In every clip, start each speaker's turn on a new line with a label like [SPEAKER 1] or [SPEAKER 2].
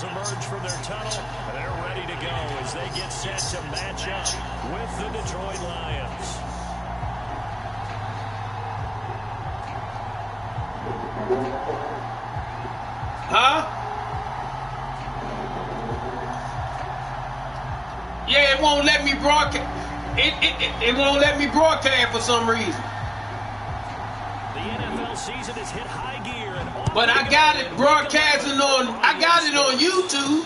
[SPEAKER 1] officials emerge from their tunnel. They're ready to go as they get set to match up with the Detroit Lions.
[SPEAKER 2] Huh? Yeah, it won't let me broadcast. It won't let me broadcast for some reason.
[SPEAKER 1] The NFL season has hit high gear,
[SPEAKER 2] but I got it broadcasting on. I got it on YouTube.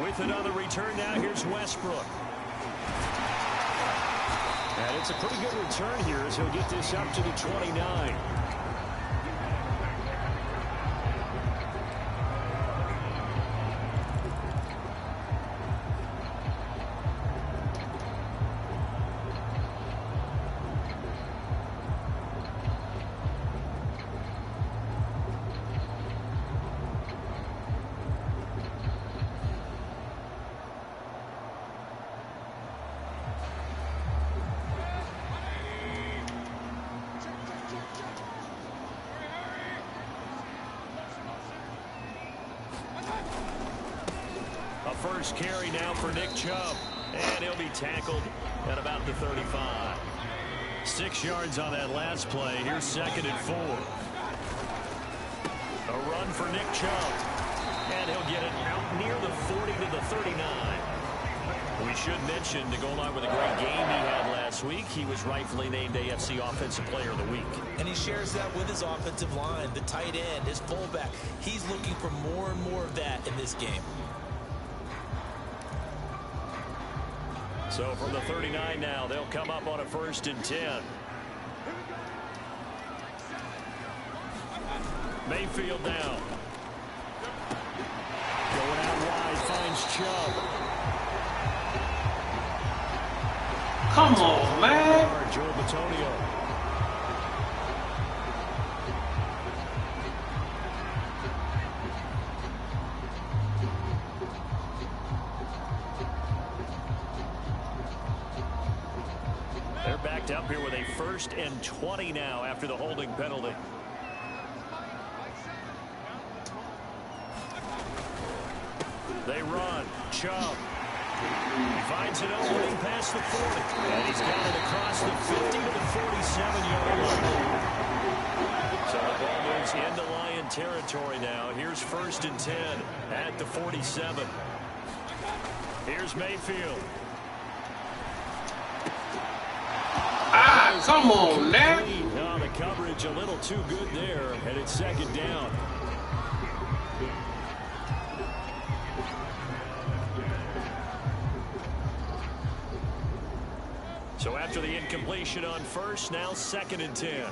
[SPEAKER 1] With another return now, here's Westbrook. And it's a pretty good return here as he'll get this up to the 29. First carry now for Nick Chubb, and he'll be tackled at about the 35. 6 yards on that last play. Here's 2nd and 4. A run for Nick Chubb, and he'll get it out near the 40 to the 39. We should mention, to go along with a great game he had last week, he was rightfully named AFC Offensive Player of the Week.
[SPEAKER 3] And he shares that with his offensive line, the tight end, his fullback. He's looking for more and more of that in this game.
[SPEAKER 1] So from the 39 now, they'll come up on a 1st and 10. Mayfield now. Going out wide, finds Chubb.
[SPEAKER 2] Come on, man.
[SPEAKER 1] Joe Batonio. They're backed up here with a 1st and 20 now after the holding penalty. They run. Chubb. He finds an opening past the 40. And he's got it across the 50 to the 47-yard line. So the ball moves into Lion territory now. Here's 1st and 10 at the 47. Here's Mayfield.
[SPEAKER 2] Ah, come on, man.
[SPEAKER 1] No, the coverage a little too good there, and it's 2nd down. So after the incompletion on 1st, now 2nd and 10.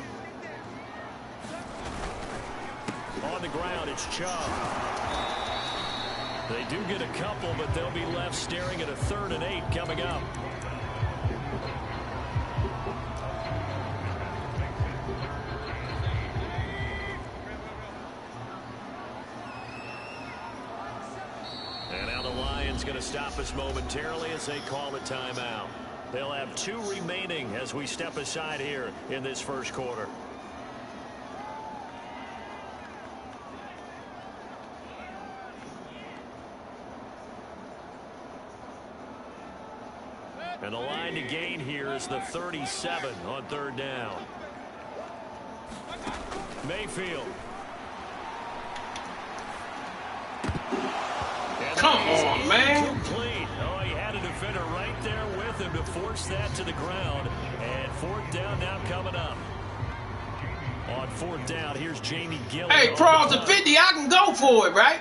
[SPEAKER 1] On the ground, it's Chubb. They do get a couple, but they'll be left staring at a 3rd and 8 coming up. And now the Lions going to stop us momentarily as they call a timeout. They'll have 2 remaining as we step aside here in this 1st quarter. And the line to gain here is the 37 on 3rd down. Mayfield.
[SPEAKER 2] Come on, man.
[SPEAKER 1] Complete. Oh, he had a defender right there with him to force that to the ground. And 4th down now coming up. On 4th down, here's Jamie Gillen.
[SPEAKER 2] Hey, Charles, the 50, I can go for it, right?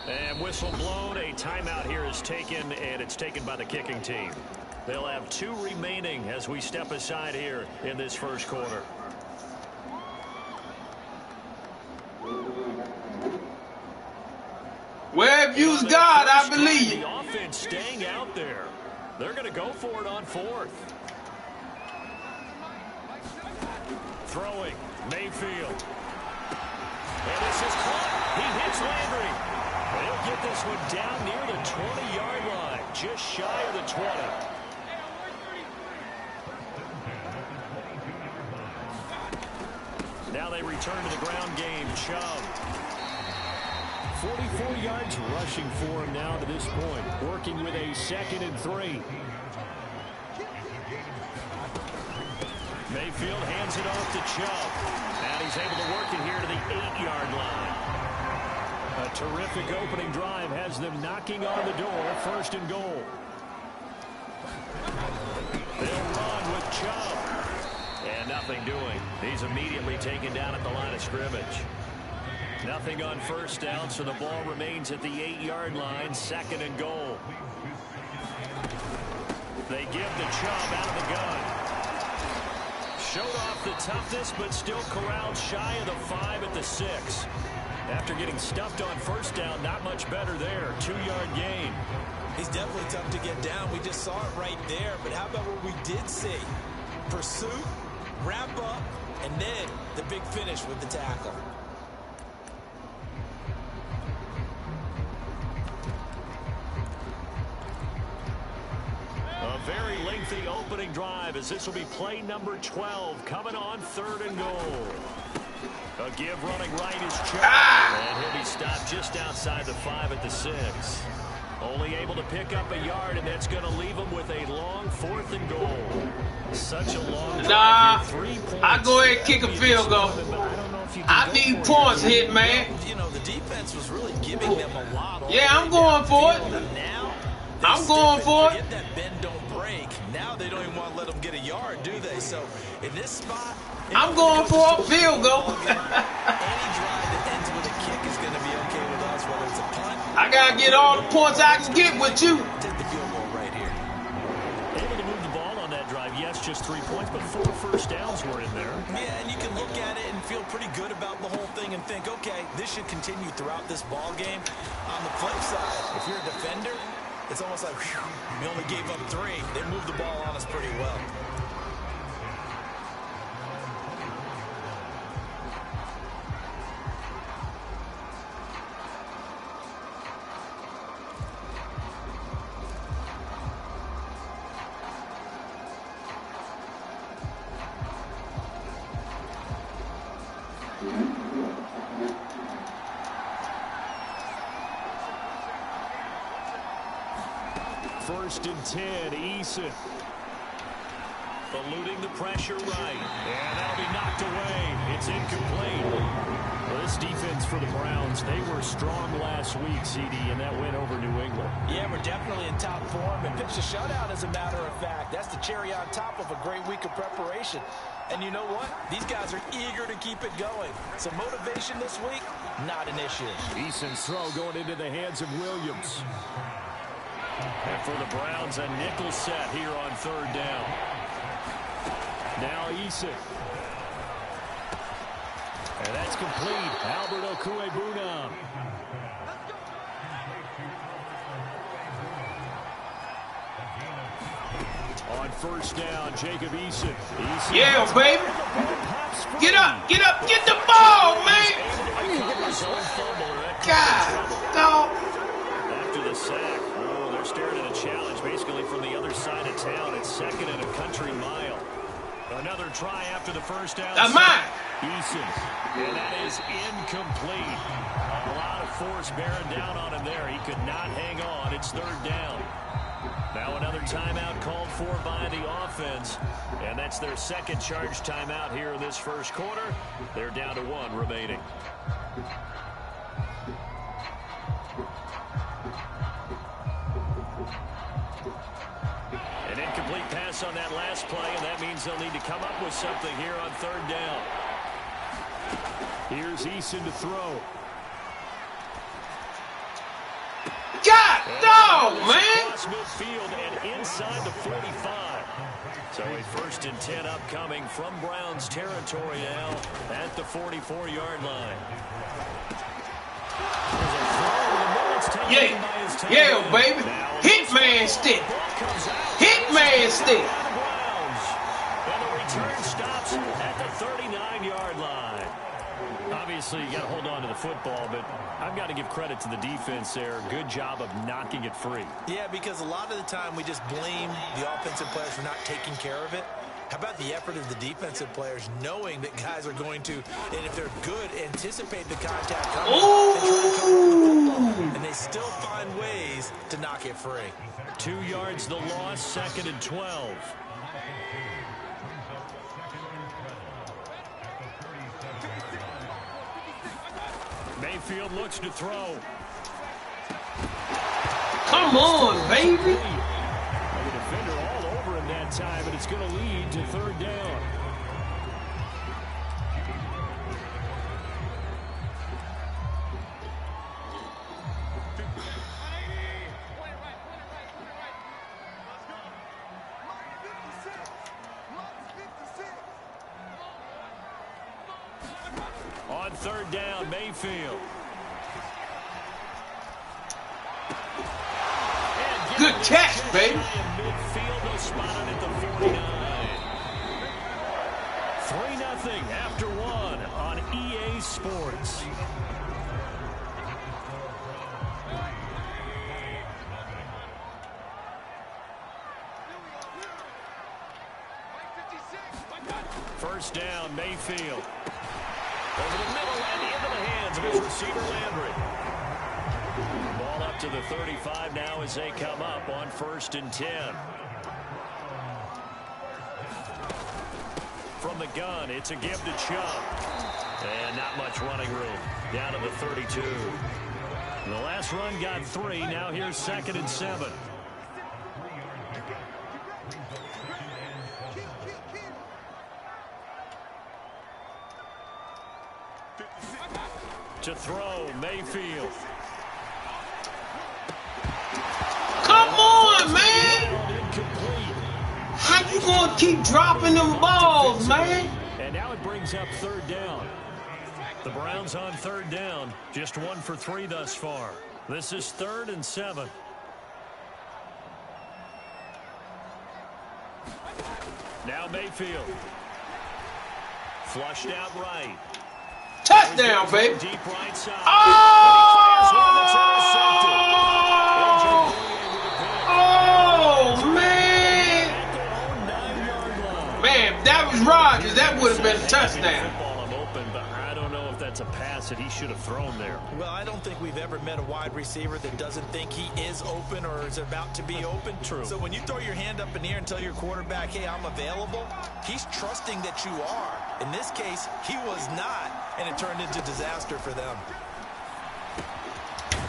[SPEAKER 1] And whistle blown. A timeout here is taken, and it's taken by the kicking team. They'll have 2 remaining as we step aside here in this 1st quarter.
[SPEAKER 2] Where you's God, I believe.
[SPEAKER 1] The offense staying out there. They're going to go for it on 4th. Throwing. Mayfield. And this is caught. He hits Landry. They'll get this one down near the 20-yard line. Just shy of the 20. Now they return to the ground game. Chubb. 44 yards rushing for him now to this point, working with a 2nd and 3. Mayfield hands it off to Chubb. And he's able to work it here to the 8-yard line. A terrific opening drive has them knocking on the door, 1st and goal. They'll run with Chubb. And nothing doing. He's immediately taken down at the line of scrimmage. Nothing on 1st down, so the ball remains at the 8-yard line, 2nd and goal. They give the Chubb out of the gun. Showed off the toughness, but still corralled shy of the 5 at the 6. After getting stuffed on 1st down, not much better there. 2-yard gain.
[SPEAKER 3] He's definitely tough to get down. We just saw it right there. But how about what we did see? Pursuit, wrap up, and then the big finish with the tackle.
[SPEAKER 1] A very lengthy opening drive as this will be play number 12 coming on 3rd and goal. A give running right is Chubb. And he'll be stopped just outside the 5 at the 6. Only able to pick up a yard, and that's going to leave him with a long 4th and goal. Such a long drive. 3 points.
[SPEAKER 2] I go ahead and kick a field goal. I need points hit, man.
[SPEAKER 3] You know, the defense was really giving them a lot.
[SPEAKER 2] Yeah, I'm going for it.
[SPEAKER 3] Now,
[SPEAKER 2] I'm going for it.
[SPEAKER 3] Get that bend, don't break. Now they don't even want to let them get a yard, do they? So in this spot,
[SPEAKER 2] I'm going for a field goal.
[SPEAKER 3] Any drive that ends with a kick is going to be okay with us, whether it's a punt.
[SPEAKER 2] I gotta get all the points I can get with you.
[SPEAKER 3] Take the field goal right here.
[SPEAKER 1] Able to move the ball on that drive. Yes, just 3 points, but 4 first downs were in there.
[SPEAKER 3] Yeah, and you can look at it and feel pretty good about the whole thing and think, okay, this should continue throughout this ball game. On the flip side, if you're a defender, it's almost like, whew, we only gave up 3. They moved the ball on us pretty well.
[SPEAKER 1] First and 10, Eason. Eluding the pressure right. And that'll be knocked away. It's incomplete. Well, this defense for the Browns, they were strong last week, CD, and that win over New England.
[SPEAKER 3] Yeah, we're definitely in top form and pitched a shutout, as a matter of fact. That's the cherry on top of a great week of preparation. And you know what? These guys are eager to keep it going. So motivation this week, not an issue.
[SPEAKER 1] Eason's throw going into the hands of Williams. And for the Browns, a nickel set here on 3rd down. Now Eason. And that's complete. Albert Okwuegbunam. On 1st down, Jacob Eason.
[SPEAKER 2] Yeah, baby. Get up, get up, get the ball, man. God, dog.
[SPEAKER 1] After the sack, they're staring at a challenge basically from the other side of town. It's 2nd and a country mile. Another try after the 1st down.
[SPEAKER 2] That's mine.
[SPEAKER 1] Eason. And that is incomplete. A lot of force bearing down on him there. He could not hang on. It's 3rd down. Now another timeout called for by the offense. And that's their 2nd charge timeout here in this 1st quarter. They're down to 1 remaining. An incomplete pass on that last play, and that means they'll need to come up with something here on 3rd down. Here's Eason to throw.
[SPEAKER 2] God, dog, man.
[SPEAKER 1] Across midfield and inside the 45. So a 1st and 10 upcoming from Browns territory now at the 44-yard line.
[SPEAKER 2] Yeah, baby. Hitman stick. Hitman stick.
[SPEAKER 1] And the return stops at the 39-yard line. Obviously, you got to hold on to the football, but I've got to give credit to the defense there. Good job of knocking it free.
[SPEAKER 3] Yeah, because a lot of the time we just blame the offensive players for not taking care of it. How about the effort of the defensive players knowing that guys are going to, and if they're good, anticipate the contact coming.
[SPEAKER 2] Ooh.
[SPEAKER 3] still find ways to knock it free.
[SPEAKER 1] 2 yards the loss, 2nd and 12. Mayfield looks to throw.
[SPEAKER 2] Come on, baby.
[SPEAKER 1] The defender all over him that time, and it's going to lead to 3rd down. On 3rd down, Mayfield.
[SPEAKER 2] Good catch, baby.
[SPEAKER 1] Midfield, they'll spot it at the 49. 3-0 after 1 on EA Sports. First down, Mayfield. Over the middle and into the hands of his receiver, Landry. Ball up to the 35 now as they come up on 1st and 10. From the gun, it's a give to Chubb. And not much running room. Down to the 32. The last run got 3. Now here's 2nd and 7. To throw, Mayfield.
[SPEAKER 2] Come on, man. How you gonna keep dropping them balls, man?
[SPEAKER 1] And now it brings up 3rd down. The Browns on 3rd down. Just 1 for 3 thus far. This is 3rd and 7. Now Mayfield. Flushed out right.
[SPEAKER 2] Touchdown, baby.
[SPEAKER 1] Deep right side.
[SPEAKER 2] Oh! Oh, man. Man, if that was Rodgers, that would have been a touchdown.
[SPEAKER 1] I'm open, but I don't know if that's a pass that he should have thrown there.
[SPEAKER 3] Well, I don't think we've ever met a wide receiver that doesn't think he is open or is about to be open.
[SPEAKER 1] True.
[SPEAKER 3] So when you throw your hand up in the air and tell your quarterback, hey, I'm available, he's trusting that you are. In this case, he was not, and it turned into disaster for them.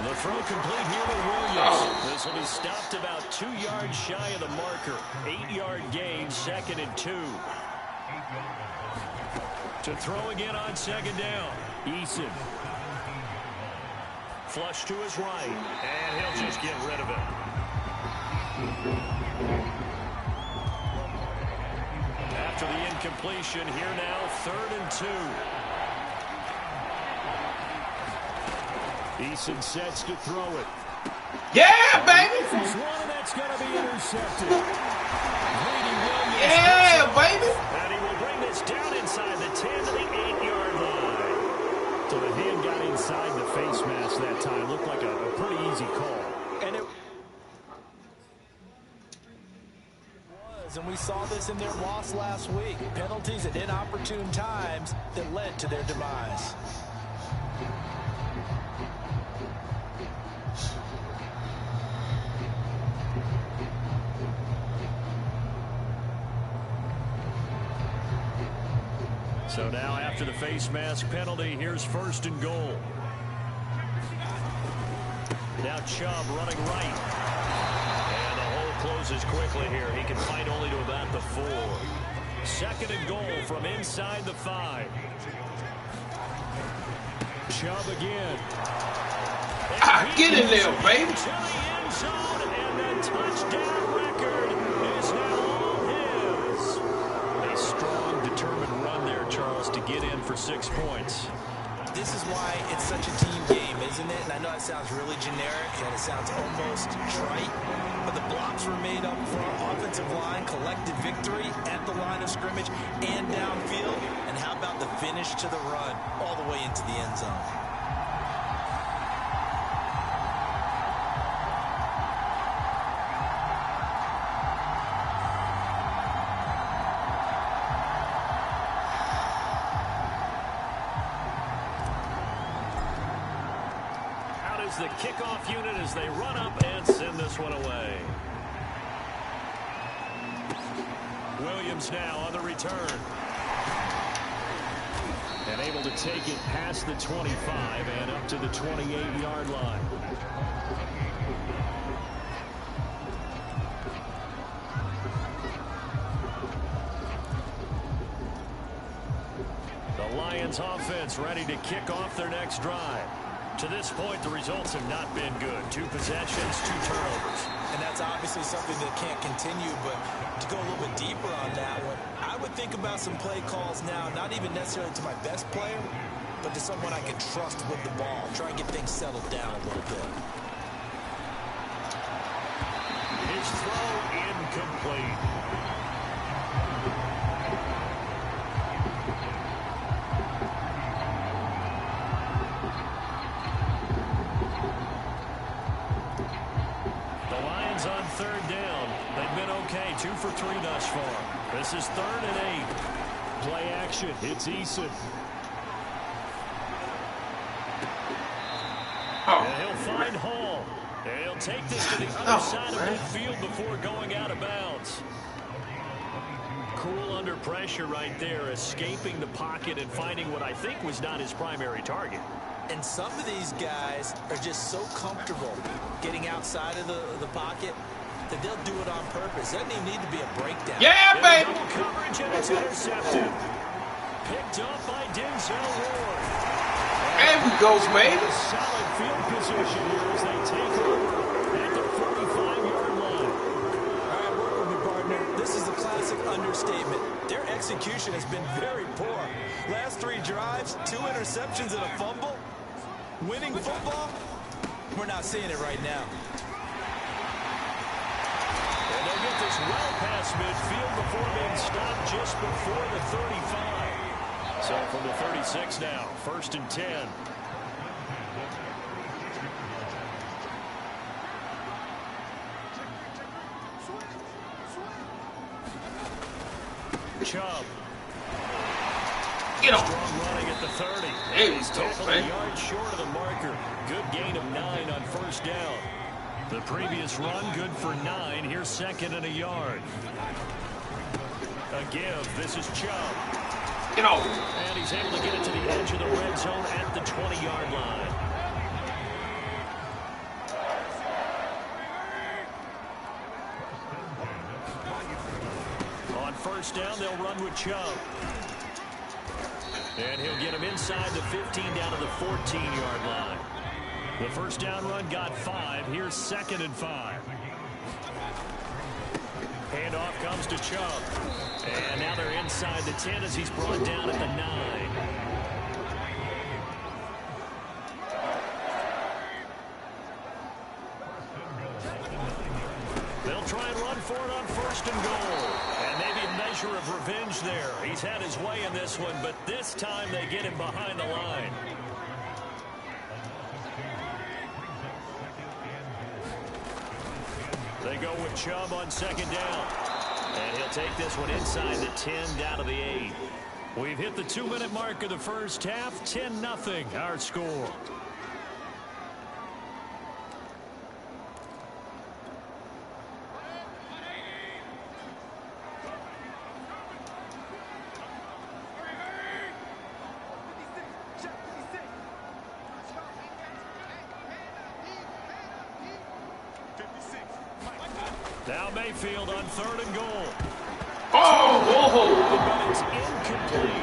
[SPEAKER 1] The throw complete here to Williams. This will be stopped about 2 yards shy of the marker. 8-yard gain, 2nd and 2. To throw again on 2nd down. Eason. Flush to his right, and he'll just get rid of it. After the incompletion, here now, 3rd and 2. Eason sets to throw it.
[SPEAKER 2] Yeah, baby.
[SPEAKER 1] This one, and that's going to be intercepted.
[SPEAKER 2] Yeah, baby.
[SPEAKER 1] And he will bring this down inside the 10 to the 8-yard line. So the hand got inside the face mask that time. Looked like a pretty easy call.
[SPEAKER 3] And it was, and we saw this in their loss last week. Penalties at inopportune times that led to their demise.
[SPEAKER 1] So now after the face mask penalty, here's 1st and goal. Now Chubb running right. And the hole closes quickly here. He can fight only to about the 4. 2nd and goal from inside the 5. Chubb again.
[SPEAKER 2] Get in there, baby.
[SPEAKER 1] To the end zone, and the touchdown record is now all his. A strong, determined run there, Charles, to get in for 6 points.
[SPEAKER 3] This is why it's such a team game, isn't it? And I know it sounds really generic and it sounds almost trite, but the blocks were made up for our offensive line, collective victory at the line of scrimmage and downfield. And how about the finish to the run all the way into the end zone?
[SPEAKER 1] is the kickoff unit as they run up and send this one away. Williams now on the return. And able to take it past the 25 and up to the 28-yard line. The Lions offense ready to kick off their next drive. To this point, the results have not been good. 2 possessions, 2 turnovers.
[SPEAKER 3] And that's obviously something that can't continue, but to go a little bit deeper on that one, I would think about some play calls now, not even necessarily to my best player, but to someone I can trust with the ball. Try and get things settled down a little bit.
[SPEAKER 1] His throw incomplete. On 3rd down. They've been okay. 2 for 3 thus far. This is 3rd and 8. Play action. It's Eason. And he'll find Hall. And he'll take this to the other side of midfield before going out of bounds. Cool under pressure right there, escaping the pocket and finding what I think was not his primary target.
[SPEAKER 3] And some of these guys are just so comfortable getting outside of the pocket that they'll do it on purpose. Doesn't even need to be a breakdown.
[SPEAKER 2] Yeah, baby.
[SPEAKER 1] Double coverage and it's intercepted. Picked up by Denzel Ward.
[SPEAKER 2] There we go, man.
[SPEAKER 1] Solid field position here as they take over at the 45-yard line.
[SPEAKER 3] All right, work with me, partner. This is a classic understatement. Their execution has been very poor. Last 3 drives, 2 interceptions and a fumble. Winning football, we're not seeing it right now.
[SPEAKER 1] And they'll get this well past midfield before being stopped just before the 35. So from the 36 now, 1st and 10. Chubb.
[SPEAKER 2] Get on.
[SPEAKER 1] Strong running at the 30.
[SPEAKER 2] There we
[SPEAKER 1] He's
[SPEAKER 2] go,
[SPEAKER 1] tackled
[SPEAKER 2] man.
[SPEAKER 1] a yard short of the marker. Good gain of 9 on 1st down. The previous run, good for 9. Here's 2nd and a yard. A give. This is Chubb.
[SPEAKER 2] Get on.
[SPEAKER 1] And he's able to get it to the edge of the red zone at the 20-yard line. On 1st down, they'll run with Chubb. And he'll get him inside the 15 down to the 14-yard line. The 1st down run got 5. Here's 2nd and 5. Handoff comes to Chubb. And now they're inside the 10 as he's brought down at the 9. They'll try and run for it on 1st and goal. And maybe a measure of revenge there. He's had his way in this one, but this time they get him behind the line. They go with Chubb on 2nd down. And he'll take this one inside the 10 down to the 8. We've hit the 2-minute mark of the 1st half. 10-0 our score. Now Mayfield on 3rd and goal.
[SPEAKER 2] Oh,
[SPEAKER 1] It's incomplete.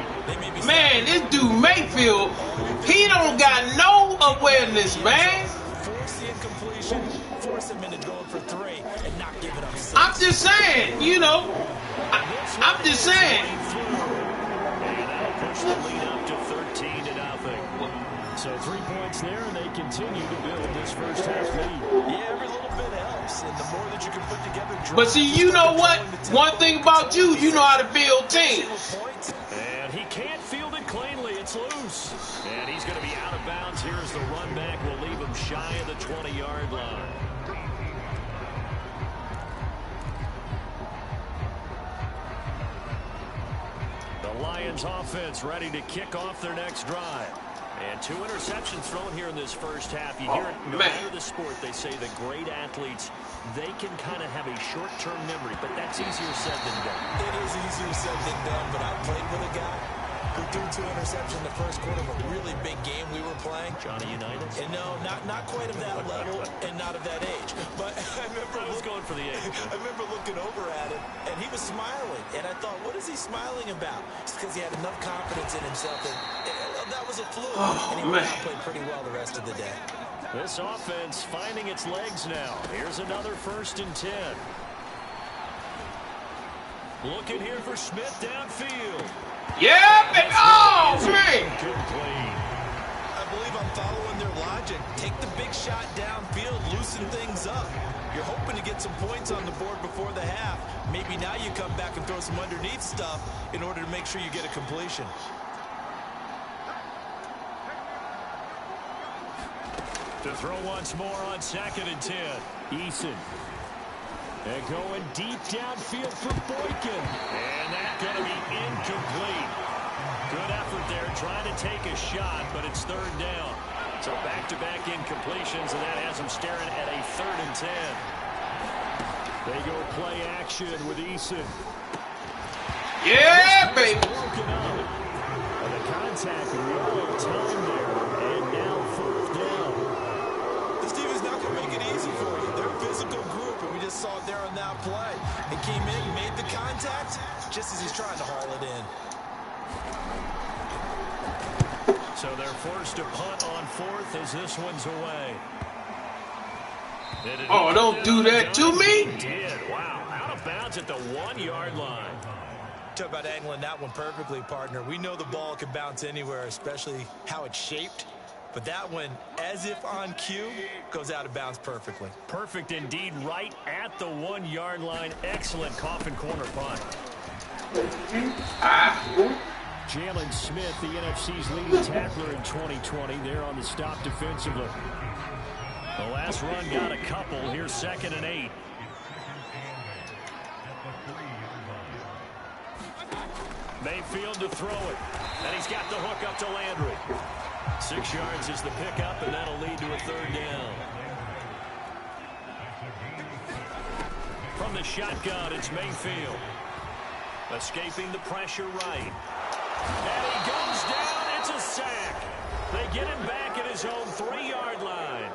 [SPEAKER 2] man, this dude Mayfield, he don't got no awareness, man.
[SPEAKER 3] Force the incompletion, force him into going for 3, and not give it up 6.
[SPEAKER 2] I'm just saying, you know. I'm just saying.
[SPEAKER 1] And that'll push the lead up to 13-0. So 3 points there, and they continue to build this 1st half lead.
[SPEAKER 3] Yeah, every little bit helps, and the more that you can put together.
[SPEAKER 2] But see, you know what? One thing about you, you know how to build teams.
[SPEAKER 1] And he can't field it cleanly. It's loose. And he's going to be out of bounds here as the run back will leave him shy of the 20-yard line. The Lions offense ready to kick off their next drive. And 2 interceptions thrown here in this first half. You hear it, no matter the sport, they say the great athletes, they can kind of have a short-term memory, but that's easier said than done.
[SPEAKER 3] It is easier said than done, but I played with a guy who threw 2 interceptions in the first quarter of a really big game we were playing.
[SPEAKER 1] Johnny Unitas?
[SPEAKER 3] And no, not quite of that level and not of that age. But I remember
[SPEAKER 1] going for the age.
[SPEAKER 3] I remember looking over at him, and he was smiling. And I thought, what is he smiling about? It's because he had enough confidence in himself that that was a fluke. And he went out and played pretty well the rest of the day.
[SPEAKER 1] This offense finding its legs now. Here's another 1st and 10. Looking here for Smith downfield.
[SPEAKER 2] Yeah, man. Oh, man.
[SPEAKER 3] I believe I'm following their logic. Take the big shot downfield, loosen things up. You're hoping to get some points on the board before the half. Maybe now you come back and throw some underneath stuff in order to make sure you get a completion.
[SPEAKER 1] To throw once more on 2nd and 10. Eason. And going deep downfield for Boykin. And that's going to be incomplete. Good effort there trying to take a shot, but it's 3rd down. So back-to-back incompletions, and that has them staring at a 3rd and 10. They go play action with Eason.
[SPEAKER 2] Yeah, baby.
[SPEAKER 1] Broken up. And the contact really time there. And now 4th down.
[SPEAKER 3] This team is not going to make it easy for you. They're a physical group, and we just saw it there on that play. It came in, made the contact, just as he's trying to haul it in.
[SPEAKER 1] So they're forced to punt on 4th as this one's away.
[SPEAKER 2] Oh, don't do that to me.
[SPEAKER 1] Did. Wow. Out of bounds at the 1-yard line.
[SPEAKER 3] Talk about angling that one perfectly, partner. We know the ball can bounce anywhere, especially how it's shaped. But that one, as if on cue, goes out of bounds perfectly.
[SPEAKER 1] Perfect indeed, right at the 1-yard line. Excellent coffin corner punt. Jalen Smith, the NFC's leading tackler in 2020. They're on the stop defensively. The last run got a couple. Here's 2nd and 8. Mayfield to throw it. And he's got the hook up to Landry. 6 yards is the pickup, and that'll lead to a 3rd down. From the shotgun, it's Mayfield. Escaping the pressure right. And he goes down. It's a sack. They get him back at his own 3-yard line.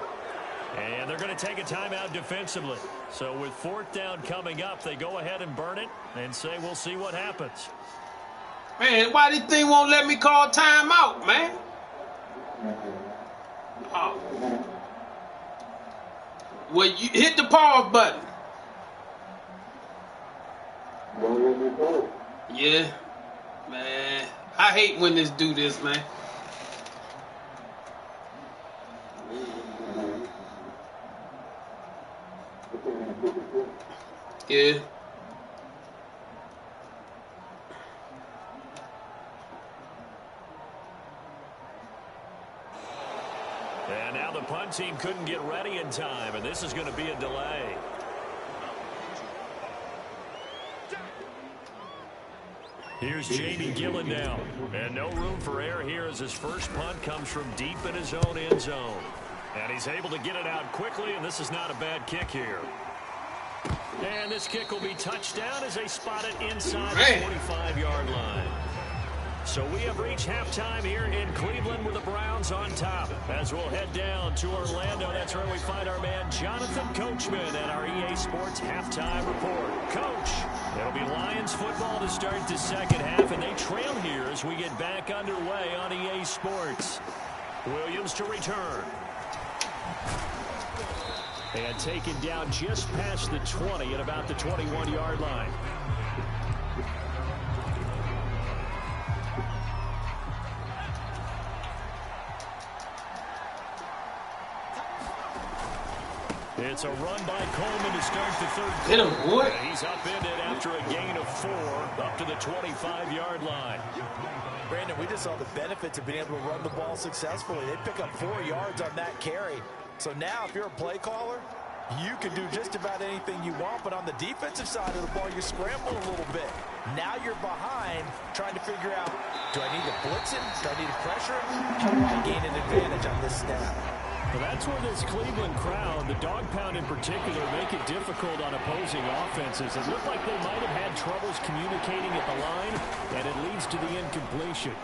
[SPEAKER 1] And they're going to take a timeout defensively. So with 4th down coming up, they go ahead and burn it and say we'll see what happens.
[SPEAKER 2] Man, why this thing won't let me call timeout, man? Oh. Well, you hit the pause button. Yeah. Man, I hate when this do this, man. Yeah.
[SPEAKER 1] And now the punt team couldn't get ready in time, and this is going to be a delay. Here's Jamie Gillen now. And no room for error here as his first punt comes from deep in his own end zone. And he's able to get it out quickly, and this is not a bad kick here. And this kick will be touchdown as they spot it inside the 45-yard line. So we have reached halftime here in Cleveland with the Browns on top. As we'll head down to Orlando, that's where we find our man Jonathan Coachman at our EA Sports Halftime Report. Coach, it'll be Lions football to start the second half, and they trail here as we get back underway on EA Sports. Williams to return. And taken down just past the 20 at about the 21-yard line. It's a run by Coleman to start the third quarter.
[SPEAKER 2] Hit him, boy.
[SPEAKER 1] He's upended after a gain of 4 up to the 25-yard line.
[SPEAKER 3] Brandon, we just saw the benefits of being able to run the ball successfully. They pick up 4 yards on that carry. So now if you're a play caller, You can do just about anything you want, but on the defensive side of the ball, you're scrambling a little bit. Now you're behind, trying to figure out, do I need to blitz him? Do I need to pressure him? How do I gain an advantage on this snap?
[SPEAKER 1] Well, that's where this Cleveland crowd, the dog pound in particular, make it difficult on opposing offenses. It looked like they might have had troubles communicating at the line, and it leads to the incompletion.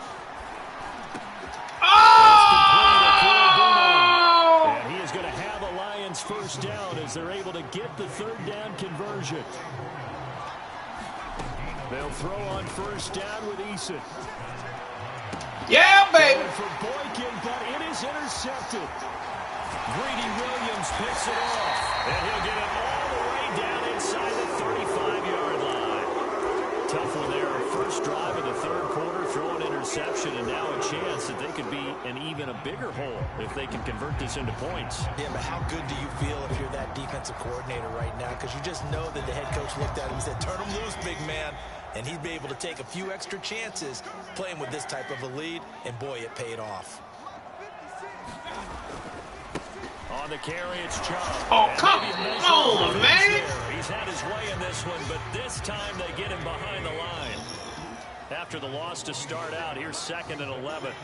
[SPEAKER 1] And he is going to have a Lions first down as they're able to get the third down conversion. They'll throw on first down with Eason.
[SPEAKER 2] Yeah, baby.
[SPEAKER 1] Going for Boykin, but it is intercepted. Greedy Williams picks it off, and he'll get it all the way down inside the 35-yard line. Tough one there. First drive of the third quarter, throw an interception, and now a chance that they could be in even a bigger hole if they can convert this into points.
[SPEAKER 3] Yeah, but how good do you feel if you're that defensive coordinator right now? Because you just know that the head coach looked at him and said, turn him loose, big man. And he'd be able to take a few extra chances playing with this type of a lead, and boy, it paid off.
[SPEAKER 1] On the carry, it's Chubb.
[SPEAKER 2] Oh, come on, man.
[SPEAKER 1] He's had his way in this one, but this time they get him behind the line. After the loss to start out, here's 2nd and 11.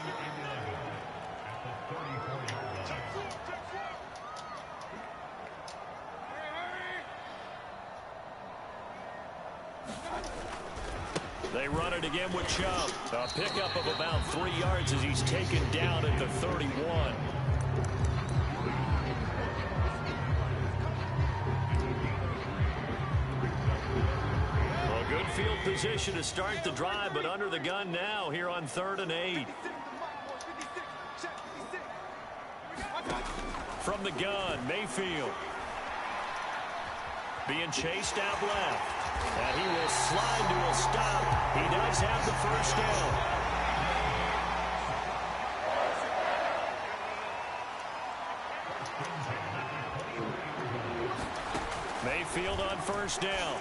[SPEAKER 1] They run it again with Chubb. A pickup of about 3 yards as he's taken down at the 31. Good field position to start the drive, but under the gun now here on 3rd and 8. From the gun, Mayfield. Being chased out left. And he will slide to a stop. He does have the first down. Mayfield on first down.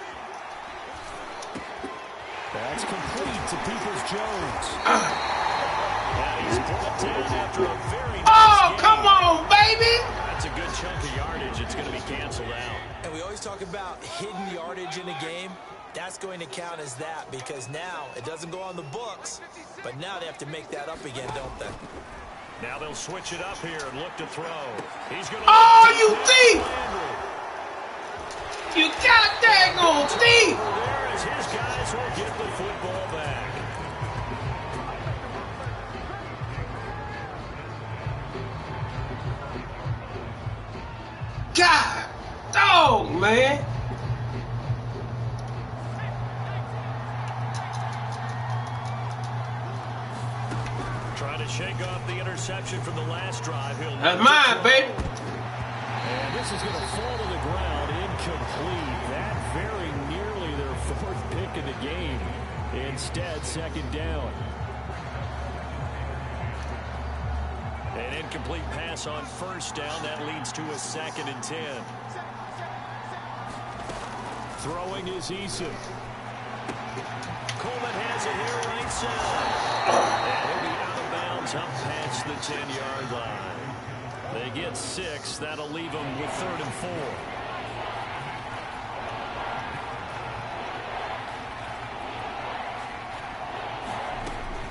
[SPEAKER 1] That's complete to Peoples-Jones. And he's brought down after a very nice game.
[SPEAKER 2] Come on, baby!
[SPEAKER 1] That's a good chunk of yardage. It's going to be canceled out.
[SPEAKER 3] And we always talk about hidden yardage in a game. That's going to count as that because now it doesn't go on the books, but now they have to make that up again, don't they?
[SPEAKER 1] Now they'll switch it up here and look to throw. He's going to...
[SPEAKER 2] Oh, you thief! You got daggone thief!
[SPEAKER 1] There as his guys will get the football back.
[SPEAKER 2] God, dog, man.
[SPEAKER 1] Trying to shake off the interception from the last drive.
[SPEAKER 2] That's mine, baby.
[SPEAKER 1] And this is going to fall to the ground, incomplete. That very nearly their 4th pick of the game. Instead, 2nd down. An incomplete pass on first down. That leads to a 2nd and 10. Throwing is Eason. Coleman has it here right side. And he'll be out of bounds up past the 10-yard line. They get 6. That'll leave them with 3rd and 4.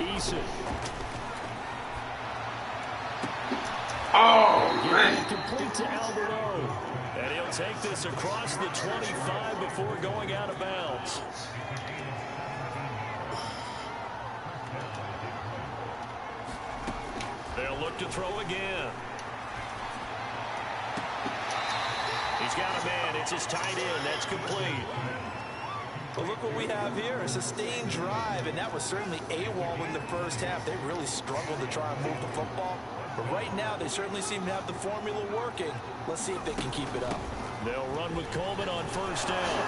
[SPEAKER 1] Eason.
[SPEAKER 2] Oh, man.
[SPEAKER 1] Complete to Alberto. And he'll take this across the 25 before going out of bounds. They'll look to throw again. He's got a man. It's his tight end. That's complete.
[SPEAKER 3] But look what we have here. A sustained drive, and that was certainly AWOL in the first half. They really struggled to try and move the football. But right now, they certainly seem to have the formula working. Let's see if they can keep it up.
[SPEAKER 1] They'll run with Coleman on first down.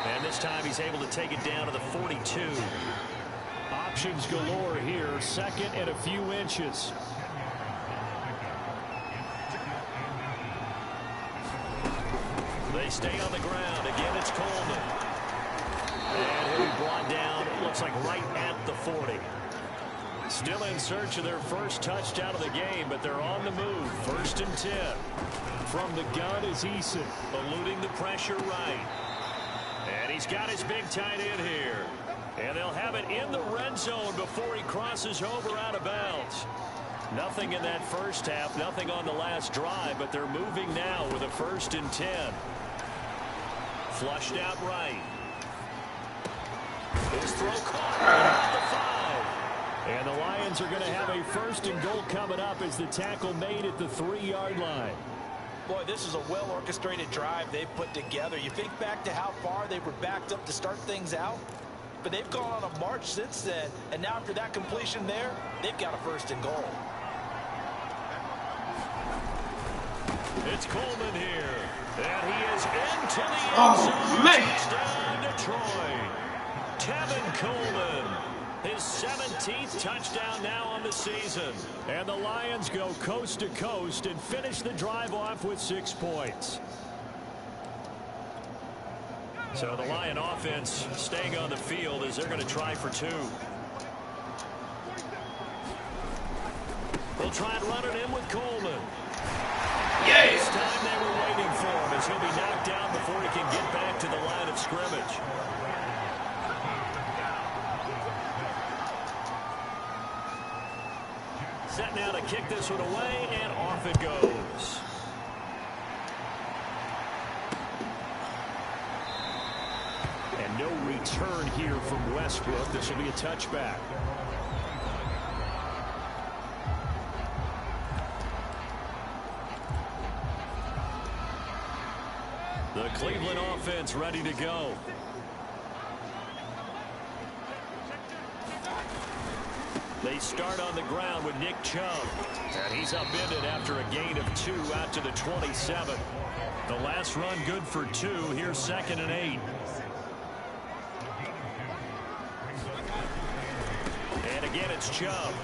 [SPEAKER 1] And this time he's able to take it down to the 42. Options galore here. 2nd and a few inches. They stay on the ground. Again, it's Coleman. And he'll be brought down, it looks like right at the 40. Still in search of their first touchdown of the game, but they're on the move. 1st and 10. From the gun is Eason, eluding the pressure right. And he's got his big tight end here. And they'll have it in the red zone before he crosses over out of bounds. Nothing in that first half, nothing on the last drive, but they're moving now with a 1st and 10. Flushed out right. His throw caught at the 5. And the Lions are going to have a 1st and goal coming up as the tackle made at the 3-yard line.
[SPEAKER 3] Boy, this is a well-orchestrated drive they've put together. You think back to how far they were backed up to start things out, but they've gone on a march since then, and now after that completion there, they've got a 1st and goal.
[SPEAKER 1] It's Coleman here, and he is into the end zone. Touchdown, Detroit. Tevin Coleman, his 17th touchdown now on the season. And the Lions go coast to coast and finish the drive off with 6 points. So the Lion offense staying on the field as they're going to try for 2. They'll try and run it in with Coleman.
[SPEAKER 2] Yeah.
[SPEAKER 1] This time they were waiting for him as he'll be knocked down before he can get back to the line of scrimmage. Set now to kick this one away, and off it goes. And no return here from Westbrook. This will be a touchback. The Cleveland offense ready to go. They start on the ground with Nick Chubb. And he's upended after a gain of 2 out to the 27. The last run good for 2. Here's 2nd and 8. And again, it's Chubb.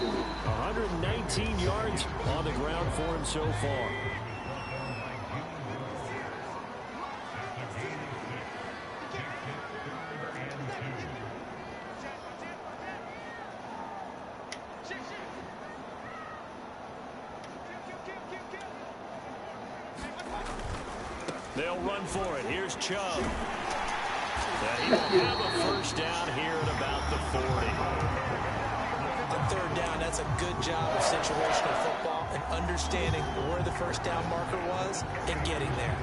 [SPEAKER 1] 119 yards on the ground for him so far. They'll run for it. Here's Chubb. He will have a 1st down here at about the 40.
[SPEAKER 3] The 3rd down, that's a good job of situational football and understanding where the 1st down marker was and getting there.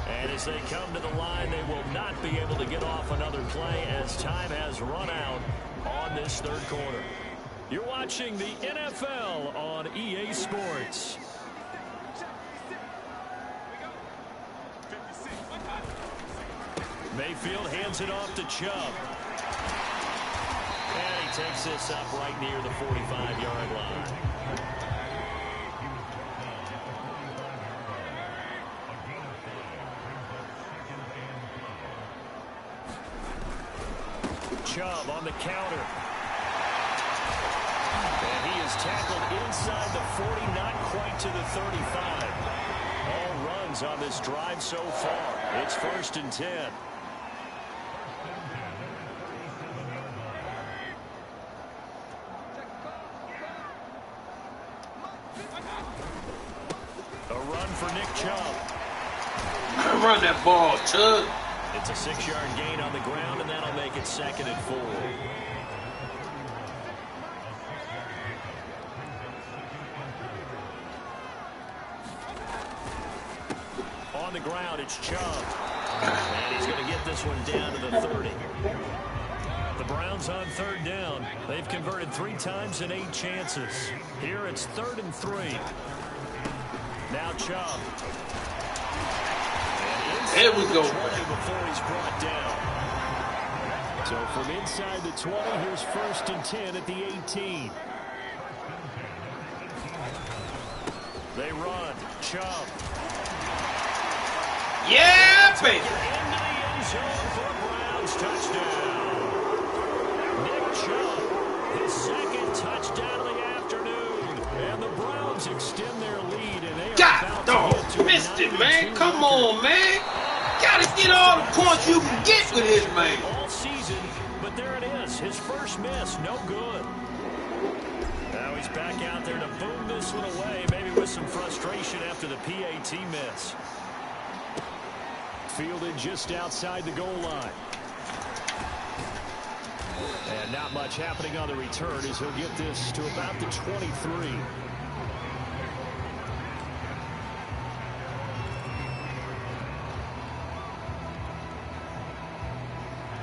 [SPEAKER 1] And as they come to the line, they will not be able to get off another play as time has run out on this 3rd quarter. You're watching the NFL on EA Sports. Mayfield hands it off to Chubb. And he takes this up right near the 45-yard line. Chubb on the counter. And he is tackled inside the 40, not quite to the 35. All runs on this drive so far. It's 1st and 10. A run for Nick Chubb.
[SPEAKER 2] Run that ball, Chubb.
[SPEAKER 1] It's a 6-yard gain on the ground, and that'll make it 2nd and 4. On the ground, it's Chubb. And he's going to get this one down to the 30. The Browns on 3rd down. They've converted 3 times in 8 chances. Here it's 3rd and 3. Now Chubb.
[SPEAKER 2] There we go.
[SPEAKER 1] Before he's brought down. So from inside the 20, here's 1st and 10 at the 18. They run. Chubb.
[SPEAKER 2] Yeah, baby.
[SPEAKER 1] Into the end zone for a Browns touchdown. Nick Chubb, his 2nd touchdown of the afternoon. And the Browns Lions extend their lead, and they are
[SPEAKER 2] God dog, missed it, man. Come on, man. Gotta get all the points you can get with his man.
[SPEAKER 1] All season, but there it is. His first miss, no good. Now he's back out there to boom this one away, maybe with some frustration after the PAT miss. Fielded just outside the goal line. And not much happening on the return as he'll get this to about the 23.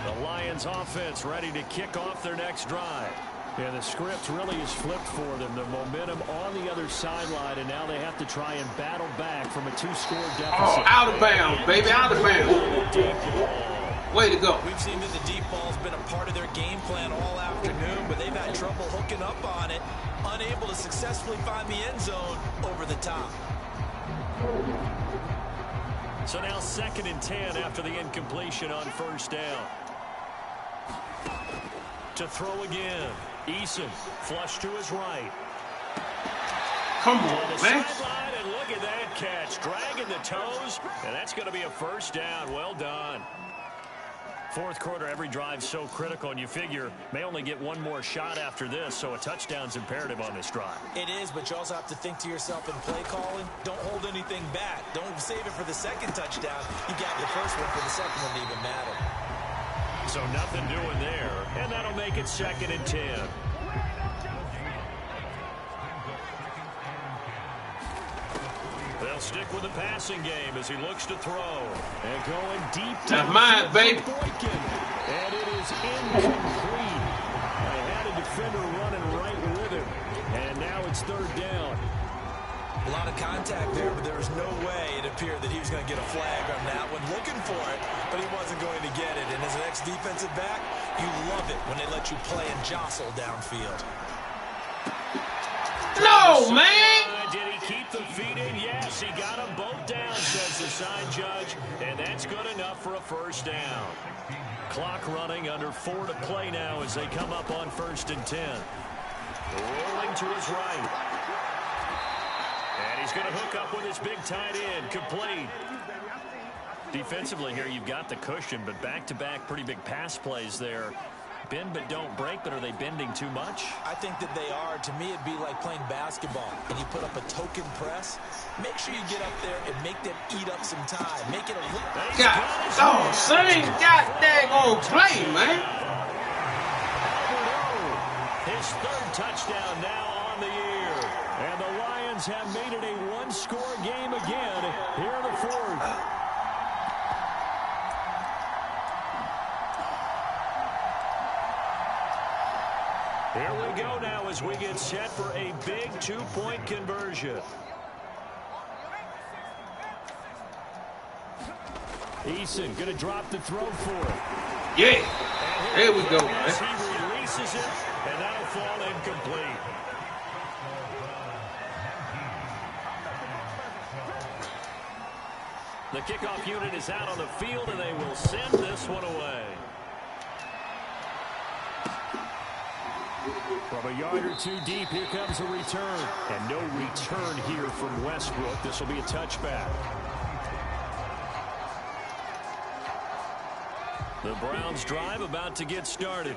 [SPEAKER 1] The Lions offense ready to kick off their next drive. And the script really is flipped for them. The momentum on the other sideline, and now they have to try and battle back from a 2-score deficit.
[SPEAKER 2] Oh, out of bounds, baby, out of bounds. Way to go.
[SPEAKER 3] We've seen that the deep ball's been a part of their game plan all afternoon, but they've had trouble hooking up on it, unable to successfully find the end zone over the top.
[SPEAKER 1] So now 2nd and 10 after the incompletion on first down. To throw again. Eason, flush to his right.
[SPEAKER 2] Come on, man.
[SPEAKER 1] Sideline, and look at that catch. Dragging the toes, and that's going to be a first down. Well done. Fourth quarter, every drive so critical, and you figure may only get one more shot after this, so a touchdown's imperative on this drive.
[SPEAKER 3] It is, but you also have to think to yourself in play calling, don't hold anything back. Don't save it for the second touchdown. You got the first one for the second one to even matter.
[SPEAKER 1] So nothing doing there, and that'll make it 2nd and 10. They'll stick with the passing game as he looks to throw. And going deep.
[SPEAKER 2] That's mine, baby.
[SPEAKER 1] And it is incomplete. They had a defender running right with him. And now it's 3rd down.
[SPEAKER 3] A lot of contact there, but there was no way it appeared that he was going to get a flag on that one. Looking for it, but he wasn't going to get it. And as an ex-defensive back, you love it when they let you play and jostle downfield.
[SPEAKER 2] No, man!
[SPEAKER 1] Did he keep the feet in? Yes, he got them both down, says the side judge. And that's good enough for a first down. Clock running under 4 to play now as they come up on 1st and 10. Rolling to his right. And he's going to hook up with his big tight end. Complete. Defensively here, you've got the cushion, but back-to-back pretty big pass plays there. Bend but don't break, but are they bending too much?
[SPEAKER 3] I think that they are. To me, it'd be like playing basketball, and you put up a token press. Make sure you get up there and make them eat up some time. Make it a little...
[SPEAKER 2] God, same goddamn play, man.
[SPEAKER 1] His 3rd touchdown now on the year. And the Lions have made it a 1-score game again here in the 4th. Here we go now as we get set for a big 2-point conversion. Eason going to drop the throw for it.
[SPEAKER 2] Yeah. There we go, man.
[SPEAKER 1] He releases it, and that'll fall incomplete. The kickoff unit is out on the field, and they will send this one away. From a yard or 2 deep, here comes a return. And no return here from Westbrook. This will be a touchback. The Browns drive about to get started.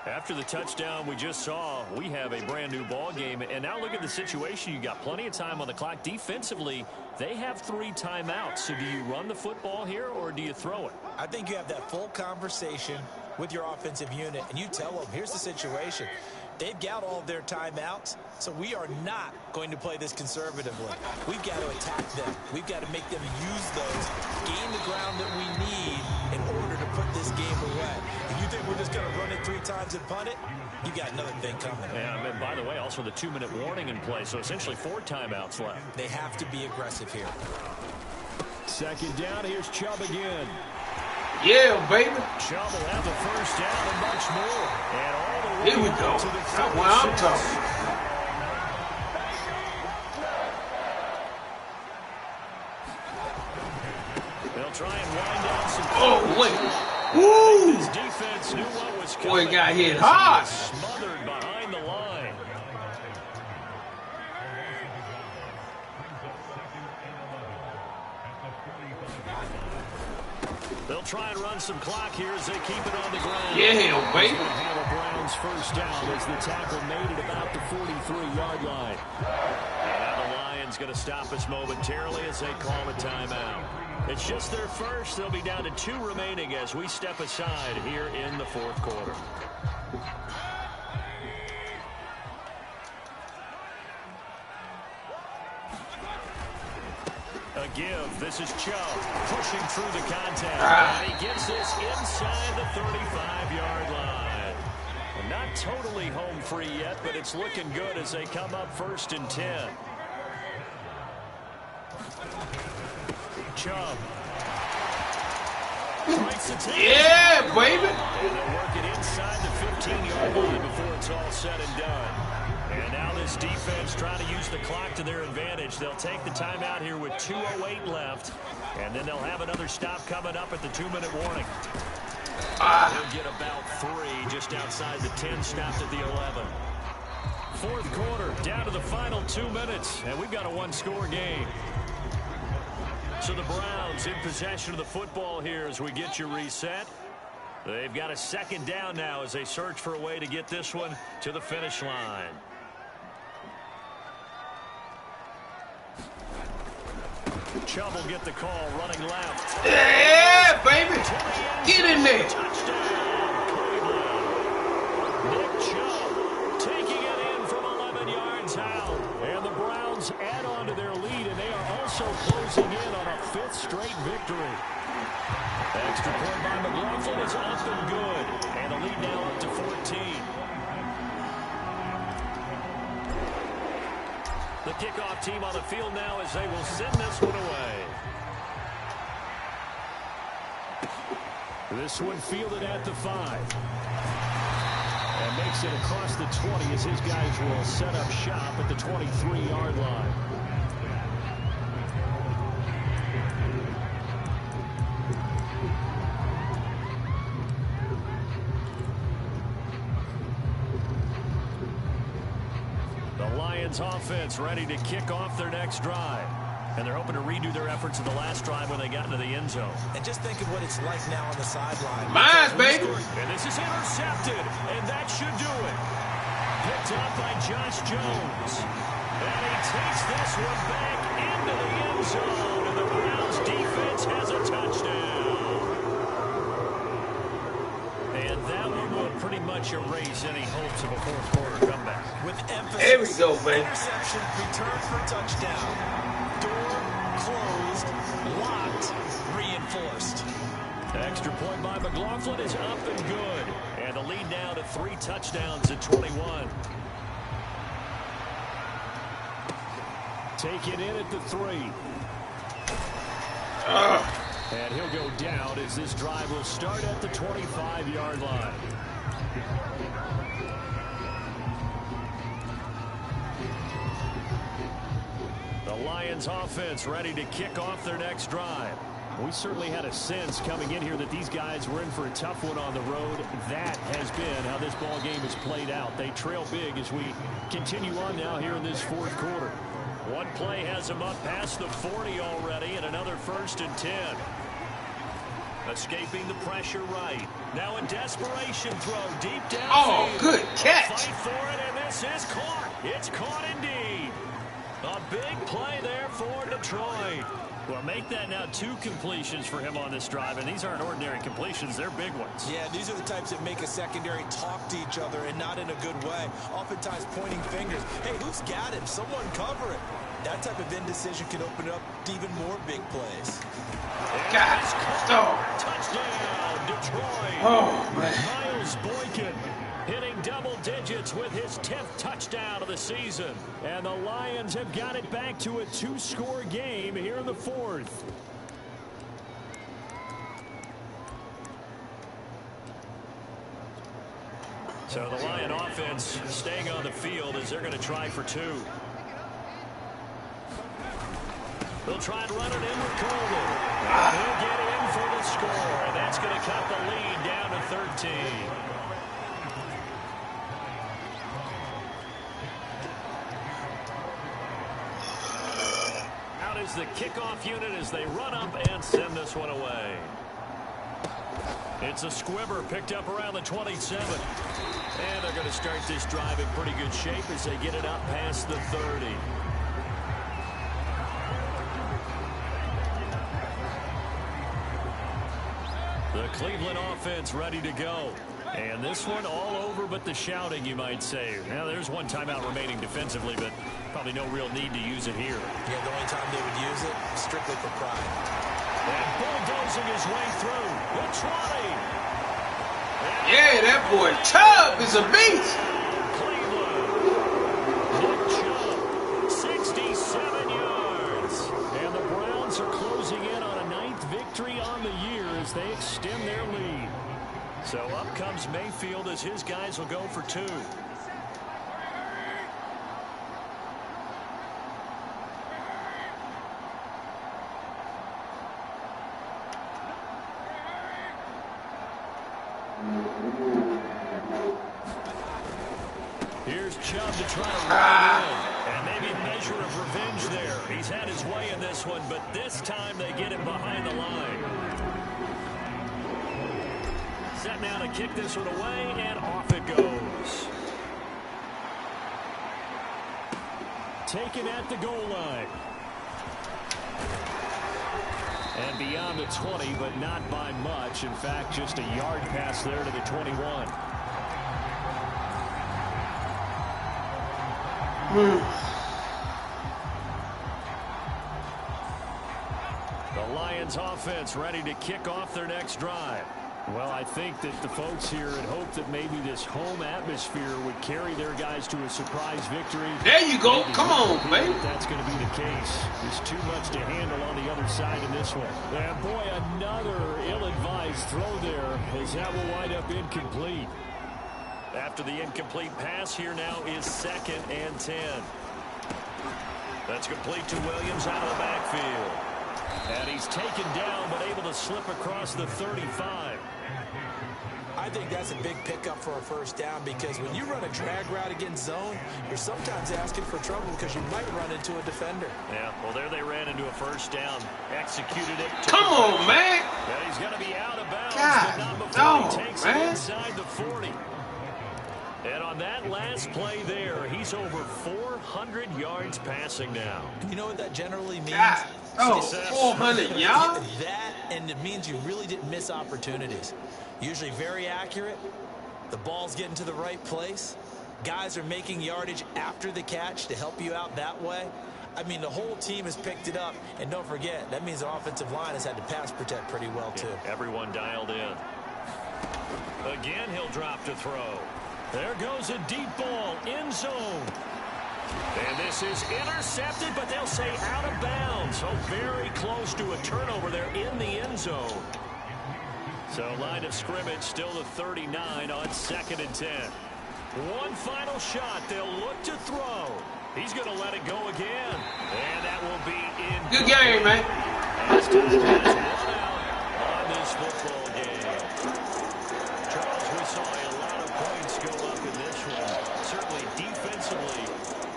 [SPEAKER 1] After the touchdown we just saw, we have a brand new ball game. And now look at the situation. You got plenty of time on the clock. Defensively, they have 3 timeouts. So do you run the football here or do you throw it?
[SPEAKER 3] I think you have that full conversation with your offensive unit, and you tell them, here's the situation. They've got all of their timeouts, so we are not going to play this conservatively. We've got to attack them. We've got to make them use those, gain the ground that we need in order to put this game away. If you think we're just going to run it 3 times and punt it, you got another thing coming.
[SPEAKER 1] Yeah, and by the way, also the 2-minute warning in play, so essentially 4 timeouts left.
[SPEAKER 3] They have to be aggressive here.
[SPEAKER 1] 2nd down, here's Chubb again.
[SPEAKER 2] Yeah, baby.
[SPEAKER 1] Chubb will have the first down and much more. And all the way
[SPEAKER 2] here we go. That's what I'm talking.
[SPEAKER 1] They'll try and wind down some.
[SPEAKER 2] Oh, wait. Woo!
[SPEAKER 1] His defense knew what was coming.
[SPEAKER 2] Boy, got hit hard.
[SPEAKER 1] Smothered behind the line. They'll try and run some clock here as they keep it on the ground.
[SPEAKER 2] Yeah, baby.
[SPEAKER 1] He's going to have a Browns first down as the tackle made it about the 43-yard line. And now the Lions going to stop us momentarily as they call a timeout. It's just their first. They'll be down to 2 remaining as we step aside here in the fourth quarter. A give. This is Chubb pushing through the contact. And he gets this inside the 35-yard line. Well, not totally home free yet, but it's looking good as they come up 1st and 10. Chubb.
[SPEAKER 2] Yeah, baby.
[SPEAKER 1] And they'll work it inside the 15-yard line before it's all said and done. And now this defense trying to use the clock to their advantage. They'll take the timeout here with 2:08 left. And then they'll have another stop coming up at the 2-minute warning. They'll get about 3 just outside the 10, stopped at the 11. Fourth quarter, down to the final 2 minutes. And we've got a 1-score game. So the Browns in possession of the football here as we get you reset. They've got a 2nd down now as they search for a way to get this one to the finish line. Chubb will get the call running left.
[SPEAKER 2] Yeah, baby. Get in there.
[SPEAKER 1] Touchdown, Cleveland. Nick Chubb taking it in from 11 yards out. And the Browns add on to their lead, and they are also closing in on a 5th straight victory. Extra point by McLaughlin is up and good. And the lead now up to 14. The kickoff team on the field now as they will send this one away. This one fielded at the 5. And makes it across the 20 as his guys will set up shop at the 23-yard line. Offense ready to kick off their next drive. And they're hoping to redo their efforts in the last drive when they got into the end zone.
[SPEAKER 3] And just think of what it's like now on the sideline.
[SPEAKER 2] Mine, baby.
[SPEAKER 1] And this is intercepted. And that should do it. Picked up by Josh Jones. And he takes this one back into the end zone. And the Browns defense has a touchdown. And that one will pretty much erase any hopes of a fourth quarter comeback.
[SPEAKER 3] With emphasis.
[SPEAKER 2] There we go, baby.
[SPEAKER 3] Interception, return for touchdown. Door closed, locked, reinforced.
[SPEAKER 1] Extra point by McLaughlin is up and good. And the lead now to 3 touchdowns at 21. Take it in at the 3. And he'll go down as this drive will start at the 25-yard line. The Lions offense ready to kick off their next drive. We certainly had a sense coming in here that these guys were in for a tough one on the road. That has been how this ball game has played out. They trail big as we continue on now here in this fourth quarter. One play has them up past the 40 already, and another 1st and 10. Escaping the pressure right. Now a desperation throw deep down.
[SPEAKER 2] Oh, good catch.
[SPEAKER 1] Fight for it, and this is caught. It's caught indeed. A big play there for Detroit. Well, make that now 2 completions for him on this drive, and these aren't ordinary completions. They're big ones.
[SPEAKER 3] Yeah, these are the types that make a secondary talk to each other, and not in a good way. Oftentimes pointing fingers. Hey, who's got him? Someone cover it. That type of indecision can open up even more big plays.
[SPEAKER 2] God. Oh.
[SPEAKER 1] Touchdown, Detroit.
[SPEAKER 2] Oh, man.
[SPEAKER 1] Miles Boykin hitting double digits with his 10th touchdown of the season. And the Lions have got it back to a 2-score game here in the 4th. So the Lion offense staying on the field as they're going to try for 2. They'll try and run it in with Coleman. And he'll get in for the score. And that's going to cut the lead down to 13. Out is the kickoff unit as they run up and send this one away. It's a squibber picked up around the 27. And they're going to start this drive in pretty good shape as they get it up past the 30. The Cleveland offense ready to go. And this one all over but the shouting, you might say. Now, there's one timeout remaining defensively, but probably no real need to use it here.
[SPEAKER 3] Yeah, the only time they would use it, strictly for pride.
[SPEAKER 1] And bulldozing his way through the 20.
[SPEAKER 2] Yeah, that boy Chubb is a beast.
[SPEAKER 1] Cleveland. Chubb, 67 yards. And the Browns are closing in on a 9th victory on the year as they extend their lead. So up comes Mayfield as his guys will go for 2. Here's Chubb to try to run in. And maybe a measure of revenge there. He's had his way in this one, but this time they get him behind the line. Set now to kick this one away, and off it goes. Taken at the goal line. And beyond the 20, but not by much. In fact, just a yard pass there to the 21. The Lions offense ready to kick off their next drive. Well, I think that the folks here had hoped that maybe this home atmosphere would carry their guys to a surprise victory.
[SPEAKER 2] There you go. Come on, man.
[SPEAKER 1] That's going to be the case. There's too much to handle on the other side in this one. And boy, another ill-advised throw there as that will wind up incomplete. After the incomplete pass, here now is 2nd and 10. That's complete to Williams out of the backfield. And he's taken down, but able to slip across the 35.
[SPEAKER 3] I think that's a big pickup for a first down because when you run a drag route against zone, you're sometimes asking for trouble because you might run into a defender.
[SPEAKER 1] Yeah, well, there they ran into a first down. Executed it.
[SPEAKER 2] Come on, man.
[SPEAKER 1] And he's going to be out of bounds,
[SPEAKER 2] God,
[SPEAKER 1] but not before he
[SPEAKER 2] no,
[SPEAKER 1] takes
[SPEAKER 2] man.
[SPEAKER 1] it inside the 40. And on that last play there, he's over 400 yards passing now.
[SPEAKER 3] You know what that generally means?
[SPEAKER 2] God, oh, 400 yards?
[SPEAKER 3] That, and it means you really didn't miss opportunities. Usually very accurate. The ball's getting to the right place. Guys are making yardage after the catch to help you out that way. I mean, the whole team has picked it up. And don't forget, that means the offensive line has had to pass protect pretty well, too.
[SPEAKER 1] Yeah, everyone dialed in. Again, he'll drop to throw. There goes a deep ball, end zone. And this is intercepted, but they'll say out of bounds. So very close to a turnover there in the end zone. So line of scrimmage still the 39 on 2nd and 10. One final shot. They'll look to throw. He's going to let it go again. And that will be in.
[SPEAKER 2] Good game, man.
[SPEAKER 1] As touchdowns one out on this football game. Charles, we saw a lot of points go up in this one. Certainly defensively,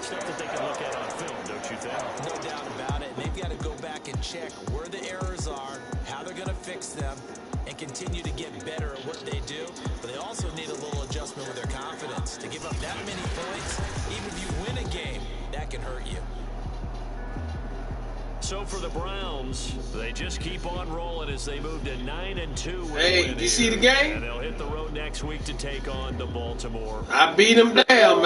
[SPEAKER 1] stuff that they can look at on film, don't you think?
[SPEAKER 3] No doubt about it. They've got to go back and check where the errors are, how they're going to fix them, and continue to get better at what they do. But they also need a little adjustment with their confidence. To give up that many points, even if you win a game, that can hurt you.
[SPEAKER 1] So for the Browns, they just keep on rolling as they move to 9-2.
[SPEAKER 2] Hey, did you see the game?
[SPEAKER 1] And they'll hit the road next week to take on the Baltimore.
[SPEAKER 2] I beat them down, man.